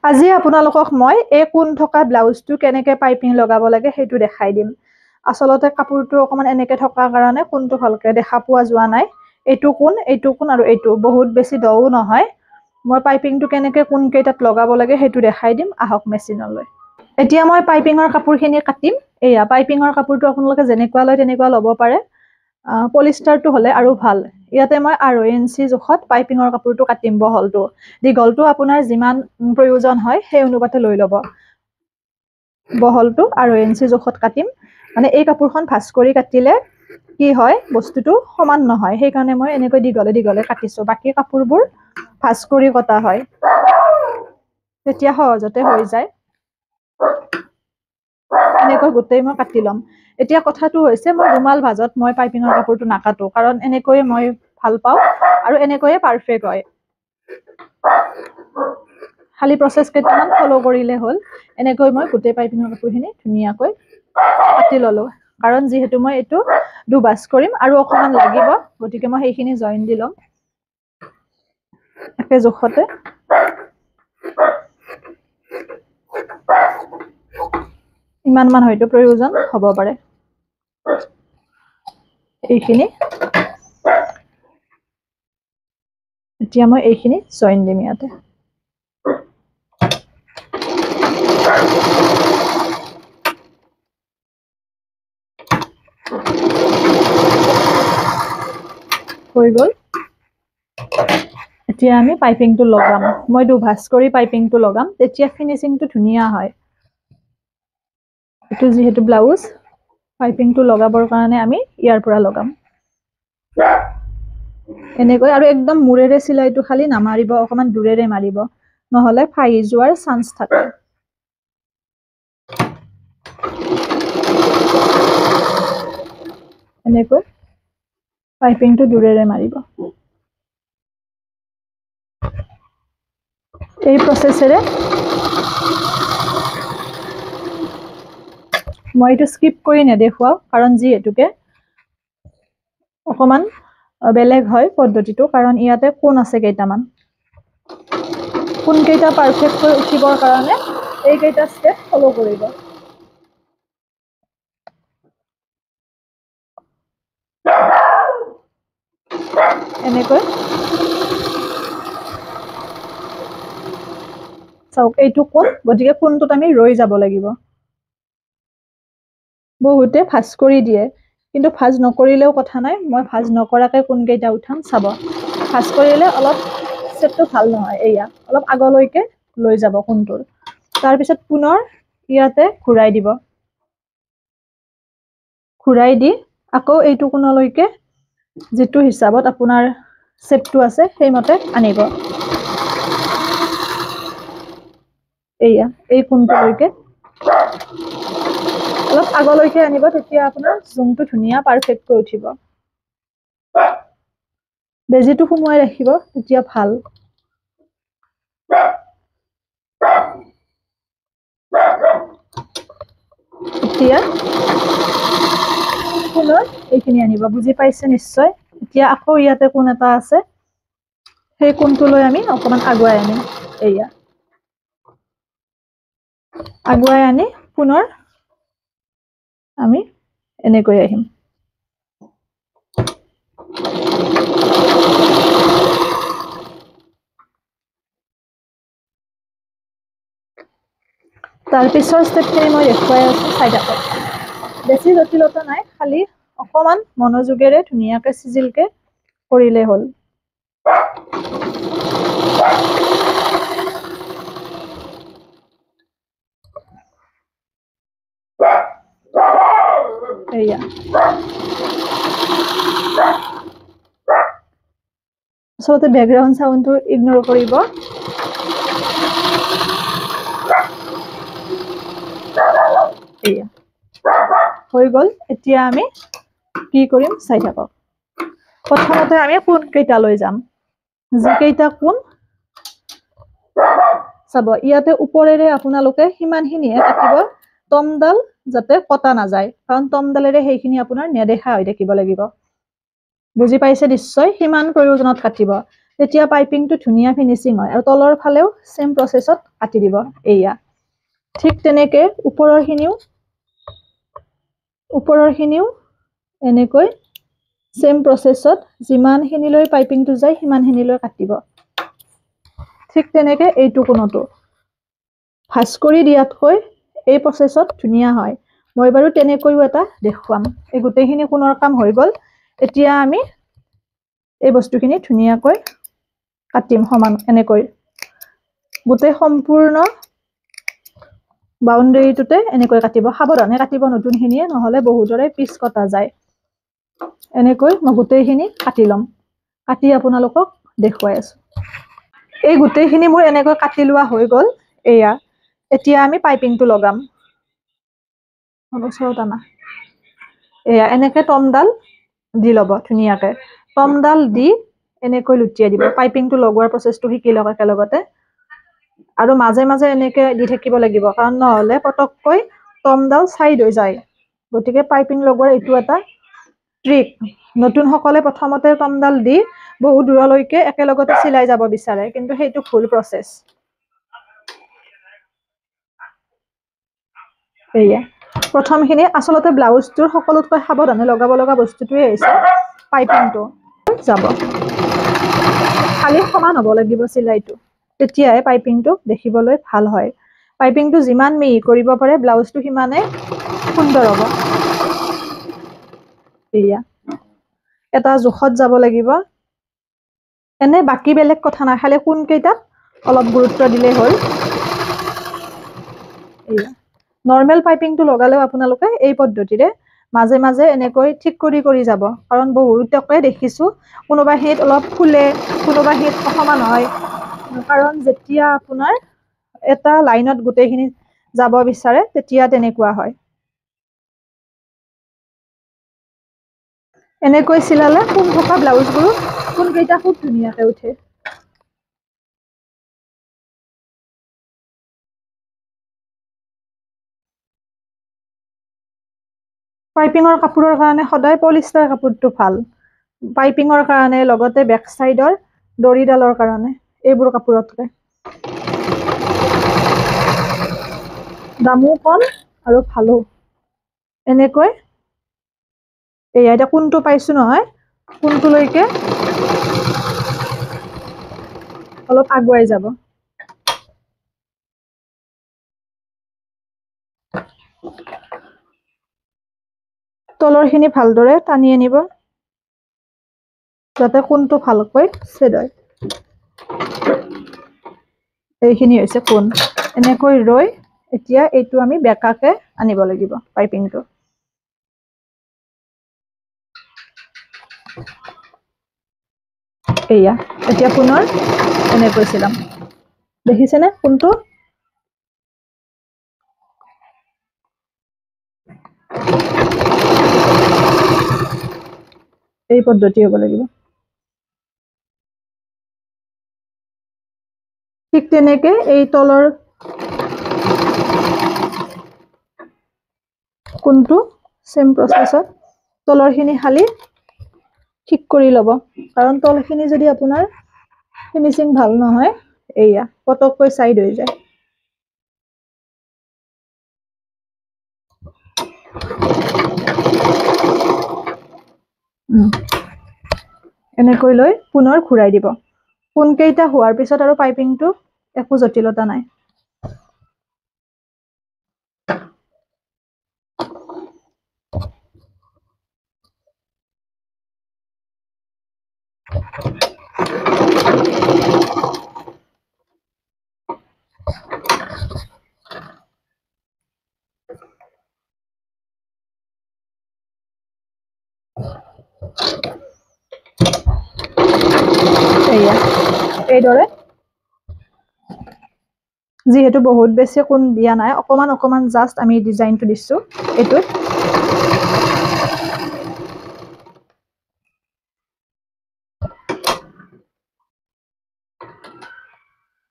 আজি আপোনালোকক মই এই কোণ থকা ব্লাউজটো কেনেকৈ পাইপিং লগাব লাগে সেইটো দেখাই দিম। আসলতে কাপোৰটো অকমান এনেকৈ থকাৰ কাৰণে কোণটো ভালকৈ দেখা পোৱা যোৱা নাই। এইটো কোণ আৰু এইটো বহুত বেছি দও নহয়। মই পাইপিংটো কেনেকৈ কোণ কেইটাত লগাব লাগে সেইটো দেখাই দিম, আহক মেচিনলৈ। এতিয়া মই পাইপিঙৰ কাপোৰখিনি কাটিম। এয়া পাইপিঙৰ কাপোৰটো আপোনালোকে যেনেকুৱা লয় তেনেকুৱা ল'ব পাৰে। পলিষ্টাৰটো হ'লে আৰু ভাল। ইয়াতে মই 2.5 ইঞ্চি জোখত পাইপিঙৰ কাপোৰটো কাটিম। বহলটো দীঘলটো আপোনাৰ যিমান প্ৰয়োজন হয় সেই অনুপাতে লৈ ল'ব। বহলটো 2.5 ইঞ্চি জোখত কাটিম। মানে এই কাপোৰখন ভাঁজ কৰি কাটিলে কি হয়, বস্তুটো সমান নহয়, সেইকাৰণে মই এনেকৈ দীঘলে দীঘলে কাটিছো। বাকী কাপোৰবোৰ ভাঁজ কৰি কটা হয়, তেতিয়া সহজতে হৈ যায়। এনেকৈ গোটেই মই কাটি ল'ম। এতিয়া কথাটো হৈছে, মই ৰুমাল ভাঁজত মই পাইপিঙৰ কাপোৰটো নাকাটো, কাৰণ এনেকৈয়ে মই ভাল পাওঁ আৰু এনেকৈয়ে পাৰফেক্ট হয়। খালি প্ৰচেছ কেইটামান ফ'ল' কৰিলে হ'ল। এনেকৈ মই গোটেই পাইপিঙৰ কাপোৰখিনি ধুনীয়াকৈ কাটি ল'লোঁ, কাৰণ যিহেতু মই এইটো দুভাঁজ কৰিম আৰু অকণমান লাগিব, গতিকে মই সেইখিনি জইন দি ল'ম একে জোখতে। ইমানমান হয়তো প্ৰয়োজন হ'ব পাৰে। এইখিনি এতিয়া মই এইখিনি জইন দিম ইয়াতে। হৈ গ'ল। এতিয়া আমি পাইপিংটো লগাম। মই দুভাঁজ কৰি পাইপিংটো লগাম, তেতিয়া ফিনিচিংটো ধুনীয়া হয়। এইটো যিহেতু ব্লাউজ, পাইপিংটো লগাবৰ কাৰণে আমি ইয়াৰ পৰা লগাম এনেকৈ। আৰু একদম মূৰেৰে চিলাইটো খালি নামাৰিব, অকমান দূৰেৰে মাৰিব, নহ'লে ফাহি যোৱাৰ চান্স থাকে। এনেকৈ পাইপিংটো দূৰেৰে মাৰিব। এই প্ৰচেছেৰে মই এইটো স্কিপ কৰি নেদেখুৱাও, কাৰণ যিহেতুকে অকমান বেলেগ হয় পদ্ধতিটো, কাৰণ ইয়াতে কোণ আছে কেইটামান। কোণকেইটা পাৰফেক্টকৈ উঠিবৰ কাৰণে এইকেইটা ষ্টেপ ফ'ল' কৰিব। এনেকৈ চাওক, এইটো কোণ, গতিকে কোণটোত আমি ৰৈ যাব লাগিব। বহুতে ভাঁজ কৰি দিয়ে, কিন্তু ভাঁজ নকৰিলেও কথা নাই। মই ভাঁজ নকৰাকৈ কোণকেইটা উঠাম, চাব। ভাঁজ কৰিলে অলপ ছেটটো ভাল নহয়। এয়া অলপ আগলৈকে লৈ যাব কোণটোৰ, তাৰপিছত পুনৰ ইয়াতে ঘূৰাই দিব। ঘূৰাই দি আকৌ এইটো কোণলৈকে যিটো হিচাপত আপোনাৰ ছেটটো আছে সেইমতে আনিব। এয়া এই কোণটোলৈকে অলপ আগলৈকে আনিব, তেতিয়া আপোনাৰ জুমটো ধুনীয়া পাৰফেক্টকৈ উঠিব। বেজিটো সোমোৱাই ৰাখিব, তেতিয়া ভাল। এতিয়া পুনৰ এইখিনি আনিব, বুজি পাইছে নিশ্চয়। এতিয়া আকৌ ইয়াতে কোণ এটা আছে, সেই কোণটোলৈ আমি অকমান আগুৱাই আনিম। এয়া আগুৱাই আনি পুনৰ আমি এনেকৈ আহিম। তাৰ পিছৰ ষ্টেপখিনি মই দেখুৱাই আছো, চাই থাকক। বেছি জটিলতা নাই, খালি অকমান মনোযোগেৰে ধুনীয়াকে চিজিলকে কৰিলে হ'ল। এয়া আচলতে বেকগ্ৰাউণ্ড চাউণ্ডটো ইগনোৰ কৰিব। এয়া হৈ গ'ল। এতিয়া আমি কি কৰিম চাই থাকক। প্ৰথমতে আমি কোণ কেইটা লৈ যাম। যিকেইটা কোণ চাব, ইয়াতে ওপৰেৰে আপোনালোকে সিমানখিনিহে কাটিব, তমডাল যাতে কটা নাযায়, কাৰণ তমডালেৰে সেইখিনি আপোনাৰ নেদেখা হৈ থাকিব লাগিব। বুজি পাইছে নিশ্চয়, সিমান প্ৰয়োজনত কাটিব। তেতিয়া পাইপিংটো ধুনীয়া ফিনিচিং হয় আৰু তলৰ ফালেও সেম প্ৰসেছত কাটি দিব এইয়া ঠিক তেনেকে ওপৰৰখিনিও এনেকৈ সেম প্ৰসেছত যিমানখিনিলৈ পাইপিংটো যায় সিমানখিনিলৈ কাটিব ঠিক তেনেকে এইটো কোণটো ভাঁজ কৰি দিয়াতকৈ এই প্ৰসেছত ধুনীয়া হয় মই বাৰু তেনেকৈও এটা দেখুৱাম এই গোটেইখিনি কোণৰ কাম হৈ গ'ল এতিয়া আমি এই বস্তুখিনি ধুনীয়াকৈ কাটিম সমান এনেকৈ গোটেই সম্পূৰ্ণ বাউণ্ডাৰীটোতে এনেকৈ কাটিব সাৱধানে কাটিব নতুনখিনিয়ে নহলে বহুতৰে পিছ কটা যায় এনেকৈ মই গোটেইখিনি কাটি লম কাটি আপোনালোকক দেখুৱাই আছো এই গোটেইখিনি মোৰ এনেকৈ কাটি লোৱা হৈ গ'ল এয়া এতিয়া আমি পাইপিংটো লগাম ওচৰত আনা এয়া এনেকৈ টমডাল দি ল'ব ধুনীয়াকৈ টমডাল দি এনেকৈ লুটিয়াই দিব পাইপিংটো লগোৱাৰ প্ৰচেছটো শিকি লওক একেলগতে আৰু মাজে মাজে এনেকৈ দি থাকিব লাগিব কাৰণ নহ'লে পটককৈ টমডাল ছাইড হৈ যায় গতিকে পাইপিং লগোৱাৰ এইটো এটা ট্ৰিক নতুনসকলে প্ৰথমতে টমডাল দি বহু দূৰলৈকে একেলগতে চিলাই যাব বিচাৰে কিন্তু সেইটো ভুল প্ৰচেছ এয়া প্ৰথমখিনি আচলতে ব্লাউজটোৰ সকলোতকৈ সাৱধানে লগাব লগা বস্তুটোৱে হৈছে পাইপিংটো যাব খালি সমান হ'ব লাগিব চিলাইটো তেতিয়াহে পাইপিংটো দেখিবলৈ ভাল হয় পাইপিংটো যিমান মিহি কৰিব পাৰে ব্লাউজটো সিমানে সুন্দৰ হ'ব এয়া এটা জোখত যাব লাগিব এনে বাকি বেলেগ কথা নাই খালি কোন কেইটাত অলপ গুৰুত্ব দিলে হ'ল এয়া নৰ্মেল পাইপিংটো লগালেও আপোনালোকে এই পদ্ধতিৰে মাজে মাজে এনেকৈ ঠিক কৰি যাব কাৰণ বহুতকে দেখিছো কোনোবা হিত অলপ ফুলে কোনোবা হিত সমান হয় কাৰণ যেতিয়া আপোনাৰ এটা লাইনত গোটেইখিনি যাব বিচাৰে তেতিয়া তেনেকুৱা হয় এনেকৈ চিলালে কোন থকা ব্লাউজবোৰ কোন কেইটা খুব ধুনীয়াকৈ উঠে পাইপিঙৰ কাপোৰৰ কাৰণে সদায় পলিষ্টাৰ কাপোৰটো ভাল পাইপিঙৰ কাৰণে লগতে বেক সাইডৰ দৰিডালৰ কাৰণে এইবোৰ কাপোৰতকৈ দামো কম আৰু ভালো এনেকৈ এয়া এটা কোনটো পাইছো নহয় কোনটোলৈকে অলপ আগুৱাই যাব তলৰখিনি ভালদৰে টানি আনিব যাতে কোনটো ভালকৈ ছেদ হয় এইখিনি হৈছে কোন এনেকৈ ৰৈ এতিয়া এইটো আমি বেকাকে আনিব লাগিব পাইপিংটো এয়া এতিয়া পুনৰ এনেকৈ চিলাম দেখিছেনে কোনটো এই পদ্ধতি হ'ব লাগিব ঠিক তেনেকে এই তলৰ কোনটো সেম প্ৰসেছত তলৰখিনি খালি ঠিক কৰি ল'ব কাৰণ তলখিনি যদি আপোনাৰ ফিনিচিং ভাল নহয় এয়া পটককৈ সাইড হৈ যায় এনেকৈ লৈ পুনৰ ঘূৰাই দিব কোন কেইটা হোৱাৰ পিছত আৰু পাইপিংটো একো জটিলতা নাই এইদৰে যেহেতু বহুত বেছি কোন দিয়া নাই অকমান জাস্ট আমি ডিজাইনটো দিছো এইটো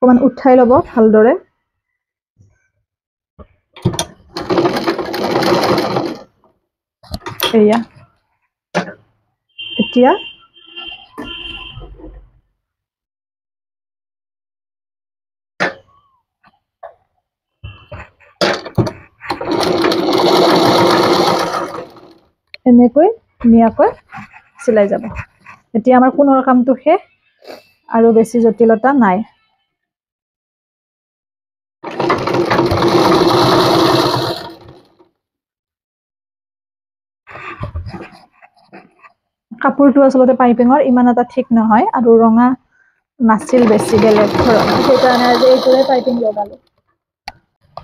অকমান উঠাই ল'ব ভালদৰে এয়া এতিয়া এনেকৈ ধুনীয়াকৈ চিলাই যাব। এতিয়া আমাৰ কোণৰ কামটো শেষ আৰু বেছি জটিলতা নাই। কাপোৰটো আচলতে পাইপিঙৰ ইমান এটা ঠিক নহয় আৰু ৰঙা নাছিল বেছি বেলেগ ধৰণৰ, সেইকাৰণে আজি এইটোৰে পাইপিং লগালো।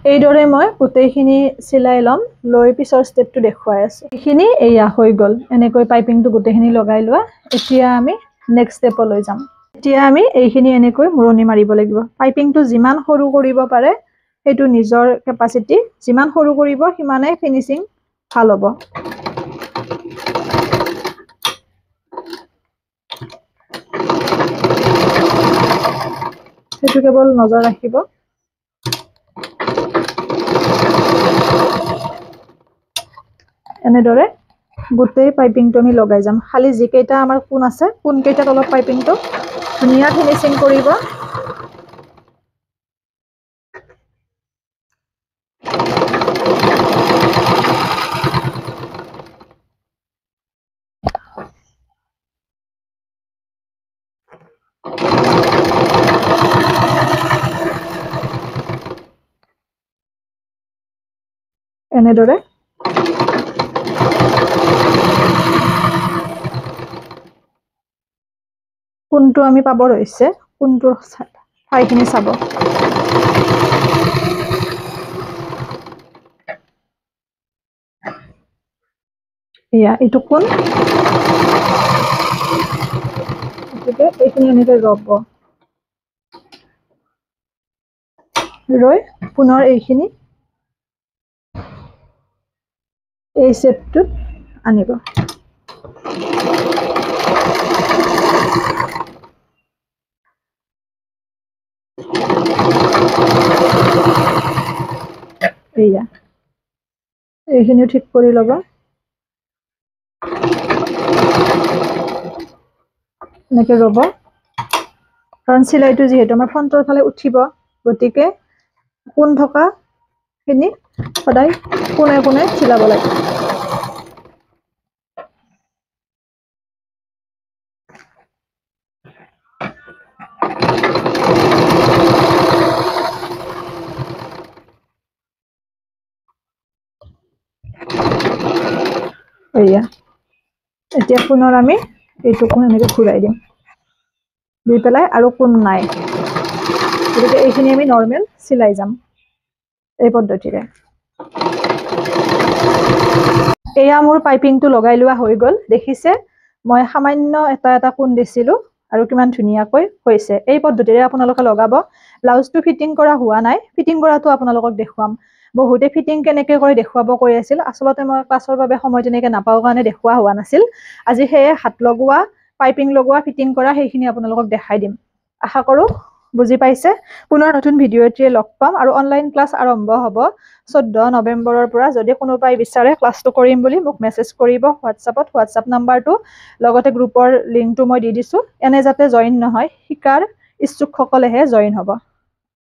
এইদৰে মই গোটেইখিনি চিলাই ল'ম, লৈ পিছৰ ষ্টেপটো দেখুৱাই আছো। এইখিনি এয়া হৈ গ'ল, এনেকৈ পাইপিংটো গোটেইখিনি লগাই লোৱা। এতিয়া আমি নেক্সট ষ্টেপলৈ যাম। এতিয়া আমি এইখিনি এনেকৈ মুৰণি মাৰিব লাগিব। পাইপিংটো যিমান সৰু কৰিব পাৰে সেইটো নিজৰ কেপাচিটি, যিমান সৰু কৰিব সিমানে ফিনিচিং ভাল হ'ব। সেইটো কেৱল নজৰ ৰাখিব। এনেদৰে গোটেই পাইপিংটো আমি লগাই যাম। খালি যিকেইটা আমাৰ কোণ আছে কোণকেইটাত অলপ পাইপিংটো ধুনীয়া ফিনিচিং কৰিব। এনেদৰে কোনটো আমি পাব ৰৈছে, কোনটোৰ ঠাইখিনি চাব। এয়া এইটো কোণ, গতিকে এইখিনি এনেকৈ ৰব, ৰৈ পুনৰ এইখিনি এই শেপটোত আনিব। এয়া এইখিনিও ঠিক কৰি ল'ব। এনেকে ৰব, কাৰণ চিলাইটো যিহেতু আমাৰ ফ্ৰণ্টৰ ফালে উঠিব, গতিকে কোণ থকা খিনি সদায় কোণে কোণে চিলাব লাগে। এয়া এতিয়া পুনৰ আমি এইটো কোণ এনেকে ঘূৰাই দিম, দি পেলাই আৰু কোণ নাই, গতিকে এইখিনি আমি নৰ্মেল চিলাই যাম এই পদ্ধতিৰে। এয়া মোৰ পাইপিংটো লগাই লোৱা হৈ গ'ল। দেখিছে মই সামান্য এটা কোণ দিছিলো আৰু কিমান ধুনীয়াকৈ হৈছে। এই পদ্ধতিৰে আপোনালোকে লগাব। ব্লাউজটো ফিটিং কৰা হোৱা নাই, ফিটিং কৰাটো আপোনালোকক দেখুৱাম। বহুতে ফিটিং কেনেকে কৰি দেখুৱাব কৈ আছিল, আচলতে মই ক্লাছৰ বাবে সময় তেনেকে নাপাওঁ কাৰণে দেখুওৱা হোৱা নাছিল। আজি সেয়ে হাত লগোৱা, পাইপিং লগোৱা, ফিটিং কৰা সেইখিনি আপোনালোকক দেখাই দিম। আশা কৰো বুজি পাইছে। পুনৰ নতুন ভিডিঅ' এটিয়ে লগ পাম আৰু অনলাইন ক্লাছ আৰম্ভ হ'ব 14 নৱেম্বৰৰ পৰা। যদি কোনোবাই বিচাৰে ক্লাছটো কৰিম বুলি মোক মেছেজ কৰিব হোৱাটছআপত, হোৱাটছআপ নাম্বাৰটো লগতে গ্ৰুপৰ লিংকটো মই দি দিছো। এনে যাতে জইন নহয়, শিকাৰ ইচ্ছুকসকলেহে জইন হ'ব।